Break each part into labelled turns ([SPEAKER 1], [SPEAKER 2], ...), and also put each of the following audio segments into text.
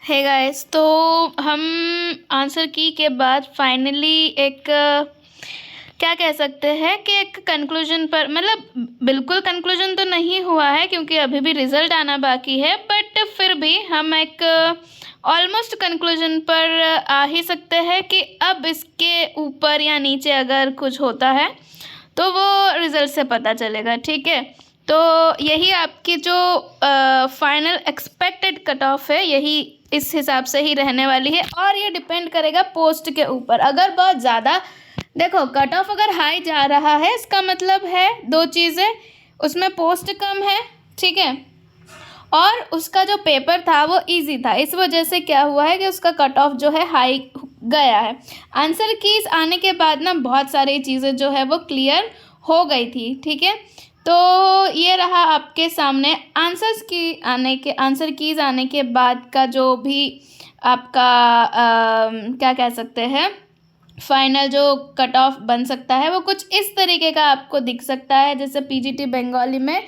[SPEAKER 1] Hey guys, तो हम answer की के बाद फाइनली एक क्या कह सकते हैं कि एक कंक्लूजन पर, मतलब बिल्कुल कंक्लूजन तो नहीं हुआ है क्योंकि अभी भी रिजल्ट आना बाकी है, बट फिर भी हम एक ऑलमोस्ट कंक्लूजन पर आ ही सकते हैं कि अब इसके ऊपर या नीचे अगर कुछ होता है तो वो रिजल्ट से पता चलेगा। ठीक है, तो यही आपकी जो फाइनल एक्सपेक्टेड कट ऑफ है, यही इस हिसाब से ही रहने वाली है और ये डिपेंड करेगा पोस्ट के ऊपर। अगर बहुत ज़्यादा देखो कट ऑफ अगर हाई जा रहा है, इसका मतलब है दो चीज़ें, उसमें पोस्ट कम है, ठीक है, और उसका जो पेपर था वो इजी था, इस वजह से क्या हुआ है कि उसका कट ऑफ जो है हाई गया है। आंसर कीज आने के बाद ना बहुत सारी चीज़ें जो है वो क्लियर हो गई थी। ठीक है, तो ये रहा आपके सामने आंसर कीज आने के बाद का जो भी आपका क्या कह सकते हैं फाइनल जो कट ऑफ बन सकता है, वो कुछ इस तरीके का आपको दिख सकता है। जैसे पीजीटी बंगाली में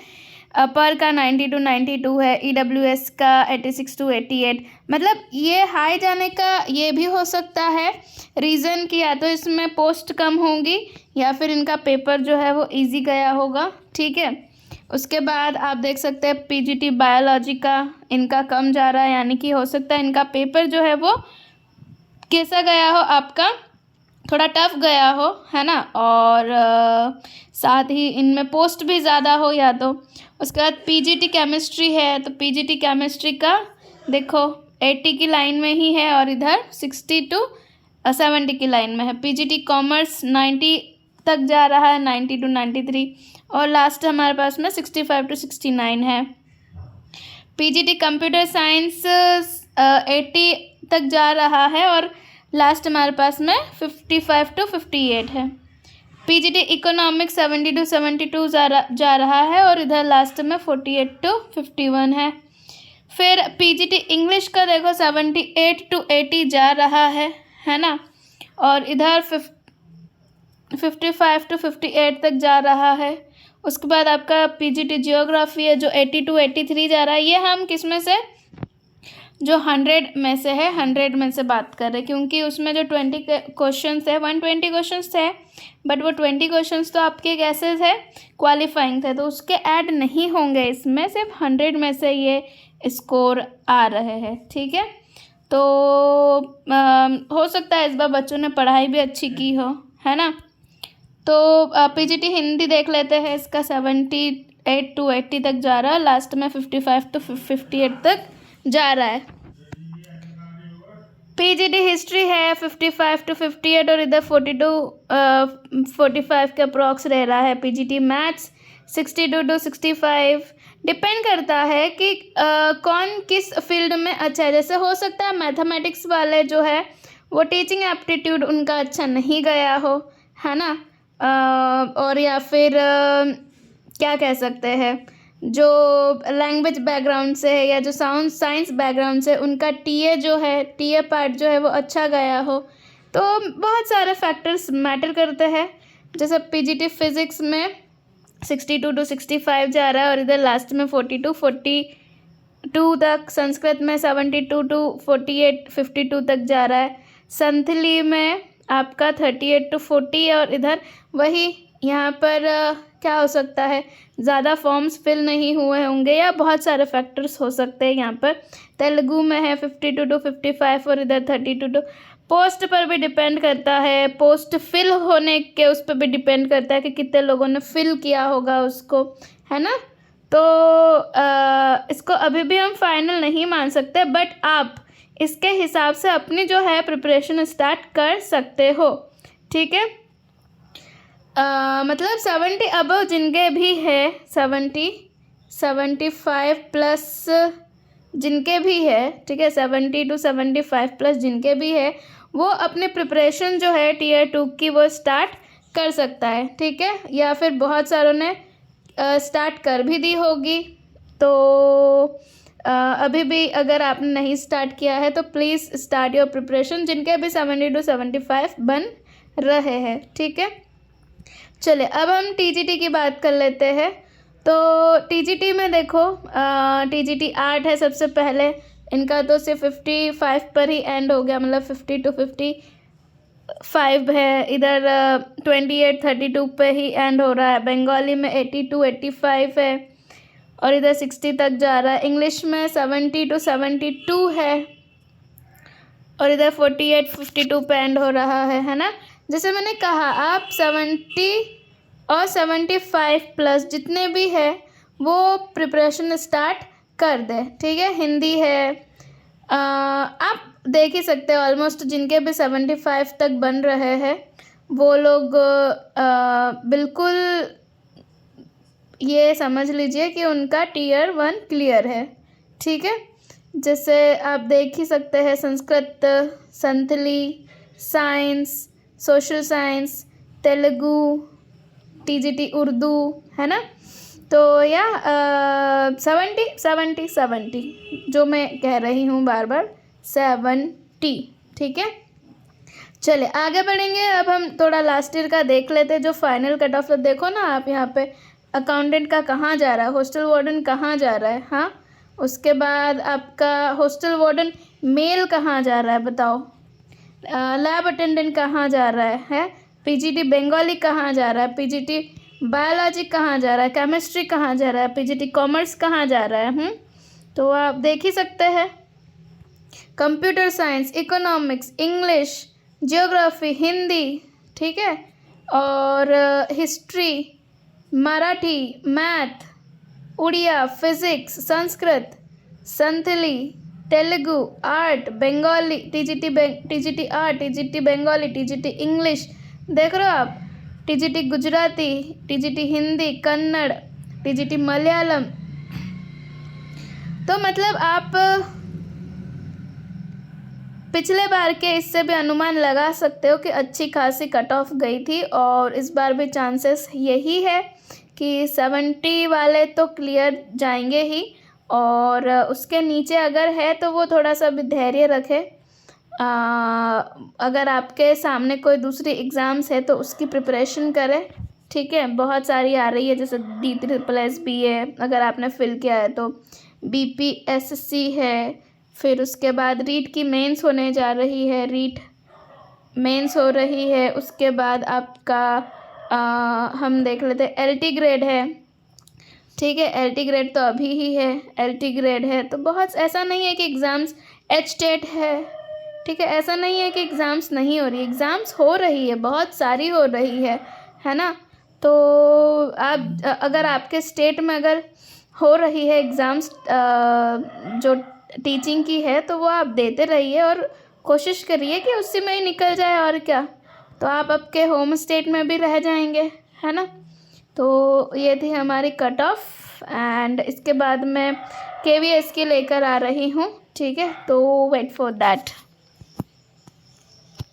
[SPEAKER 1] अपर का 90 to 92 है, ईडब्ल्यूएस का 86 to 88, मतलब ये हाई जाने का ये भी हो सकता है रीज़न कि या तो इसमें पोस्ट कम होंगी या फिर इनका पेपर जो है वो इजी गया होगा। ठीक है, उसके बाद आप देख सकते हैं पीजीटी बायोलॉजी का इनका कम जा रहा है, यानी कि हो सकता है इनका पेपर जो है वो कैसा गया हो, आपका थोड़ा टफ गया हो, है ना, और साथ ही इनमें पोस्ट भी ज़्यादा हो या तो। उसके बाद पीजीटी केमिस्ट्री है, तो पीजीटी केमिस्ट्री का देखो 80 की लाइन में ही है और इधर 60 to 70 की लाइन में है। पीजीटी कॉमर्स 90 तक जा रहा है, 90 to 93, और लास्ट हमारे पास में 65 to 69 है। पीजीटी कंप्यूटर साइंस 80 तक जा रहा है और लास्ट हमारे पास में 55 to 58 है। पीजीटी इकोनॉमिक्स 70 to 72 जा रहा है और इधर लास्ट में 48 to 51 है। फिर पीजीटी इंग्लिश का देखो 78 to 80 जा रहा है ना, और इधर 55 to 58 तक जा रहा है। उसके बाद आपका पीजीटी जियोग्राफी है जो 80 to 83 जा रहा है। ये हम किस में से, जो 100 में से है, 100 में से बात कर रहे हैं, क्योंकि उसमें जो 20 क्वेश्चन थे, 120 क्वेश्चन थे, बट वो 20 क्वेश्चन तो आपके कैसे थे, क्वालिफाइंग थे, तो उसके ऐड नहीं होंगे इसमें, सिर्फ 100 में से ये स्कोर आ रहे हैं। ठीक है, तो हो सकता है इस बार बच्चों ने पढ़ाई भी अच्छी की हो, है ना। तो पीजीटी हिंदी देख लेते हैं, इसका 78 to 80 तक जा रहा है, लास्ट में 55 to 58 तक जा रहा है। पीजीटी हिस्ट्री है 55 to 58 और इधर 45 के अप्रॉक्स रह रहा है। पीजीटी मैथ्स 62 to 65, डिपेंड करता है कि कौन किस फील्ड में अच्छा है। जैसे हो सकता है मैथमेटिक्स वाले जो है वो टीचिंग एप्टीट्यूड उनका अच्छा नहीं गया हो, है ना, और या फिर क्या कह सकते हैं जो लैंग्वेज बैकग्राउंड से है या जो साइंस बैकग्राउंड से, उनका टीए पार्ट जो है वो अच्छा गया हो। तो बहुत सारे फैक्टर्स मैटर करते हैं। जैसे पीजीटी फिज़िक्स में 62 to 65 जा रहा है और इधर लास्ट में 42 तक। संस्कृत में 72 to 48 52 तक जा रहा है। संथली में आपका 38 to 40 और इधर वही यहाँ पर क्या हो सकता है, ज़्यादा फॉर्म्स फिल नहीं हुए होंगे या बहुत सारे फैक्टर्स हो सकते हैं यहाँ पर। तेलुगु में है 52 to 55 और इधर 32 to। पोस्ट पर भी डिपेंड करता है, पोस्ट फिल होने के उस पर भी डिपेंड करता है कि कितने लोगों ने फिल किया होगा उसको, है ना। तो इसको अभी भी हम फाइनल नहीं मान सकते, बट आप इसके हिसाब से अपनी जो है प्रिपरेशन स्टार्ट कर सकते हो। ठीक है, मतलब 70 अबव जिनके भी है, 75 प्लस जिनके भी है, ठीक है, 70 to 75 प्लस जिनके भी है, वो अपने प्रिपरेशन जो है टीयर 2 की वो स्टार्ट कर सकता है। ठीक है, या फिर बहुत सारों ने स्टार्ट कर भी दी होगी, तो अभी भी अगर आपने नहीं स्टार्ट किया है तो प्लीज़ स्टार्ट योर प्रिपरेशन, जिनके भी 70 to 75 बन रहे हैं। ठीक है, चलिए अब हम टीजीटी की बात कर लेते हैं। तो टीजीटी में देखो टीजीटी 8 है सबसे पहले, इनका तो सिर्फ 55 पर ही एंड हो गया, मतलब 50 to 55 है। इधर 28 32 पे ही एंड हो रहा है। बंगाली में 82 85 है और इधर 60 तक जा रहा है। इंग्लिश में 70 to 72 है और इधर 48 52 पे एंड हो रहा है ना। जैसे मैंने कहा, आप 70 और 75 प्लस जितने भी है वो प्रिपरेशन स्टार्ट कर दे, ठीक है। हिंदी है, आप देख ही सकते हो ऑलमोस्ट जिनके भी 75 तक बन रहे हैं वो लोग बिल्कुल ये समझ लीजिए कि उनका Tier 1 क्लियर है, ठीक है। जैसे आप देख ही सकते हैं Sanskrit, Santhali, science, social science, Telugu, TGT Urdu, है ना। तो या 70 जो मैं कह रही हूँ बार बार 70, ठीक है। चलिए आगे बढ़ेंगे। अब हम थोड़ा लास्ट ईयर का देख लेते हैं जो फाइनल कट ऑफ। तो देखो ना आप यहाँ पे अकाउंटेंट का कहाँ जा रहा है, हॉस्टल वार्डन कहाँ जा रहा है, हाँ। उसके बाद आपका हॉस्टल वार्डन मेल कहाँ जा रहा है बताओ। लैब अटेंडेंट कहाँ जा रहा है, PGT बंगाली कहाँ जा रहा है, PGT बायोलॉजी कहाँ जा रहा है, केमिस्ट्री कहाँ जा रहा है, PGT कॉमर्स कहाँ जा रहा है। तो आप देख ही सकते हैं। Computer science, economics, English, geography, Hindi, ठीक है, और history, Marathi, math, Oriya, physics, Sanskrit, Santhali, Telugu, art, Bengali, TGT art, TGT Bengali, TGT English, देख रहे हो आप, TGT Gujarati, TGT Hindi, Kannada, TGT Malayalam. तो मतलब आप पिछले बार के इससे भी अनुमान लगा सकते हो कि अच्छी खासी कट ऑफ गई थी और इस बार भी चांसेस यही है कि 70 वाले तो क्लियर जाएंगे ही, और उसके नीचे अगर है तो वो थोड़ा सा भी धैर्य रखे। अगर आपके सामने कोई दूसरी एग्ज़ाम्स है तो उसकी प्रिपरेशन करें, ठीक है। बहुत सारी आ रही है, जैसे DSSS है, अगर आपने फिल किया है तो BPSC है, फिर उसके बाद रीट की मेंस होने जा रही है, रीट मेंस हो रही है। उसके बाद आपका हम देख लेते हैं LT ग्रेड है, ठीक है। LT ग्रेड तो अभी ही है, LT ग्रेड है। तो बहुत ऐसा नहीं है कि एग्ज़ाम्स HTET है, ठीक है। ऐसा नहीं है कि एग्ज़ाम्स नहीं हो रही, एग्ज़ाम्स हो रही है, बहुत सारी हो रही है ना। तो आप अगर आपके स्टेट में अगर हो रही है एग्ज़ाम्स जो टीचिंग की है तो वो आप देते रहिए और कोशिश करिए कि उसी में ही निकल जाए, और क्या। तो आप आपके होम स्टेट में भी रह जाएंगे, है ना। तो ये थी हमारी कट ऑफ, एंड इसके बाद मैं KVS की लेकर आ रही हूँ, ठीक है। तो वेट फॉर दैट।